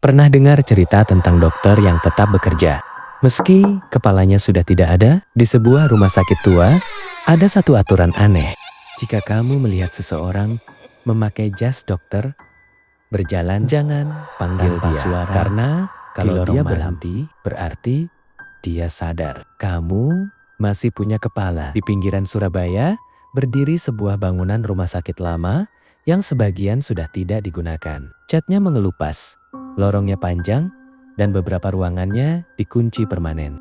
Pernah dengar cerita tentang dokter yang tetap bekerja? Meski kepalanya sudah tidak ada, di sebuah rumah sakit tua, ada satu aturan aneh. Jika kamu melihat seseorang memakai jas dokter, berjalan jangan panggil tanpa dia, suara, karena kalau dia berhenti, berarti dia sadar. Kamu masih punya kepala. Di pinggiran Surabaya, berdiri sebuah bangunan rumah sakit lama yang sebagian sudah tidak digunakan. Catnya mengelupas, lorongnya panjang, dan beberapa ruangannya dikunci permanen.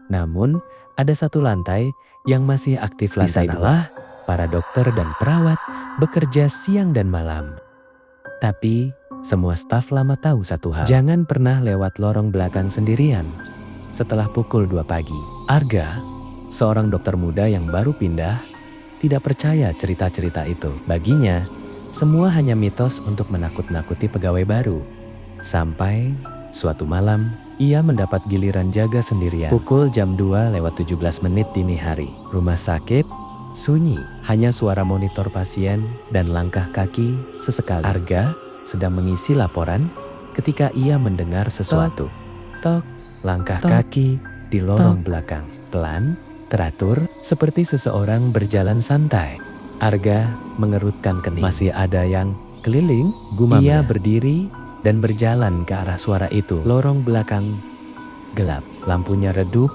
Namun, ada satu lantai yang masih aktif. Di sanalah para dokter dan perawat bekerja siang dan malam. Tapi, semua staf lama tahu satu hal. Jangan pernah lewat lorong belakang sendirian. Setelah pukul 2 pagi, Arga, seorang dokter muda yang baru pindah, tidak percaya cerita-cerita itu. Baginya, semua hanya mitos untuk menakut-nakuti pegawai baru. Sampai suatu malam, ia mendapat giliran jaga sendirian. Pukul jam 2:17 dini hari. Rumah sakit sunyi, hanya suara monitor pasien dan langkah kaki sesekali. Arga sedang mengisi laporan ketika ia mendengar sesuatu. Tok, langkah kaki di lorong belakang. Pelan, teratur, seperti seseorang berjalan santai. Arga mengerutkan kening. Masih ada yang keliling, gumamnya. Ia berdiri dan berjalan ke arah suara itu. Lorong belakang gelap, lampunya redup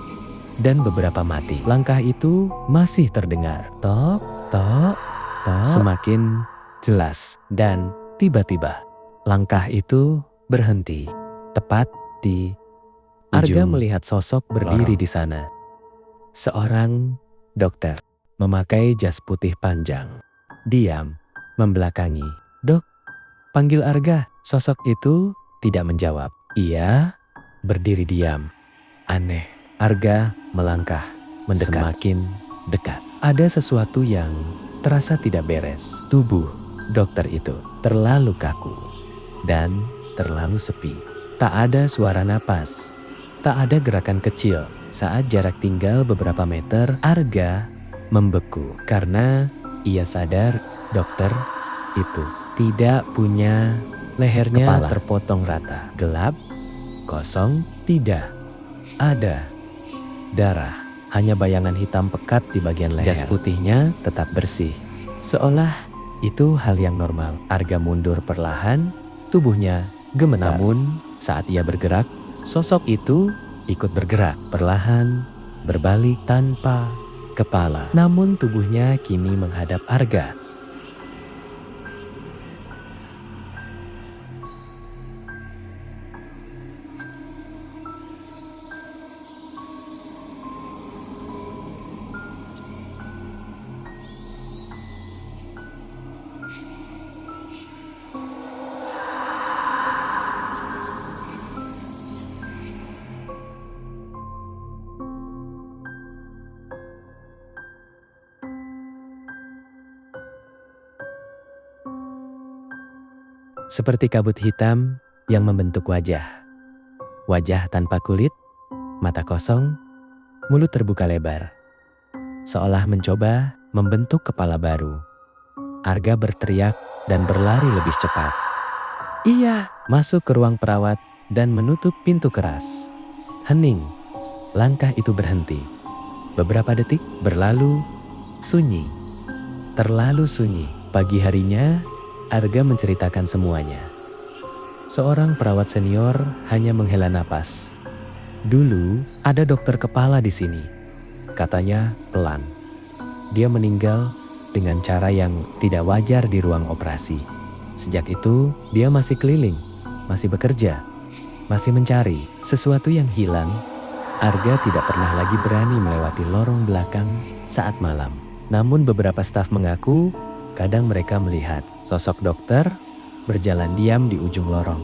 dan beberapa mati. Langkah itu masih terdengar. Tok, tok, tok. Semakin jelas dan tiba-tiba langkah itu berhenti. Tepat di Arga melihat sosok berdiri di sana. Seorang dokter memakai jas putih panjang. Diam, membelakangi. Dok, panggil Arga. Sosok itu tidak menjawab. Ia berdiri diam. Aneh, Arga melangkah, mendekat. Semakin dekat. Ada sesuatu yang terasa tidak beres. Tubuh dokter itu terlalu kaku dan terlalu sepi. Tak ada suara napas, tak ada gerakan kecil. Saat jarak tinggal beberapa meter, Arga membeku karena ia sadar dokter itu tidak punya lehernya. Kepala terpotong rata, gelap, kosong, tidak ada darah, hanya bayangan hitam pekat di bagian leher. Jas putihnya tetap bersih, seolah itu hal yang normal. Arga mundur perlahan, tubuhnya gemetar. Namun saat ia bergerak, sosok itu ikut bergerak, perlahan berbalik tanpa kepala. Namun tubuhnya kini menghadap Arga. Seperti kabut hitam yang membentuk wajah. Wajah tanpa kulit, mata kosong, mulut terbuka lebar. Seolah mencoba membentuk kepala baru. Arga berteriak dan berlari lebih cepat. Ia masuk ke ruang perawat dan menutup pintu keras. Hening, langkah itu berhenti. Beberapa detik berlalu, sunyi. Terlalu sunyi. Pagi harinya, Arga menceritakan semuanya. Seorang perawat senior hanya menghela napas. Dulu ada dokter kepala di sini, katanya pelan. Dia meninggal dengan cara yang tidak wajar di ruang operasi. Sejak itu dia masih keliling, masih bekerja, masih mencari sesuatu yang hilang. Arga tidak pernah lagi berani melewati lorong belakang saat malam. Namun beberapa staf mengaku kadang mereka melihat sosok dokter berjalan diam di ujung lorong.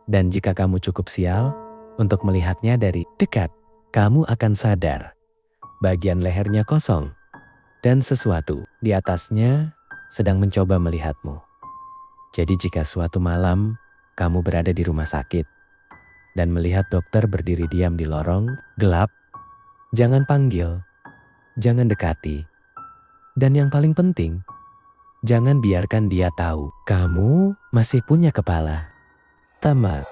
Dan jika kamu cukup sial untuk melihatnya dari dekat, kamu akan sadar bagian lehernya kosong dan sesuatu di atasnya sedang mencoba melihatmu. Jadi jika suatu malam kamu berada di rumah sakit dan melihat dokter berdiri diam di lorong gelap, jangan panggil, jangan dekati. Dan yang paling penting, jangan biarkan dia tahu kamu masih punya kepala. Tamat.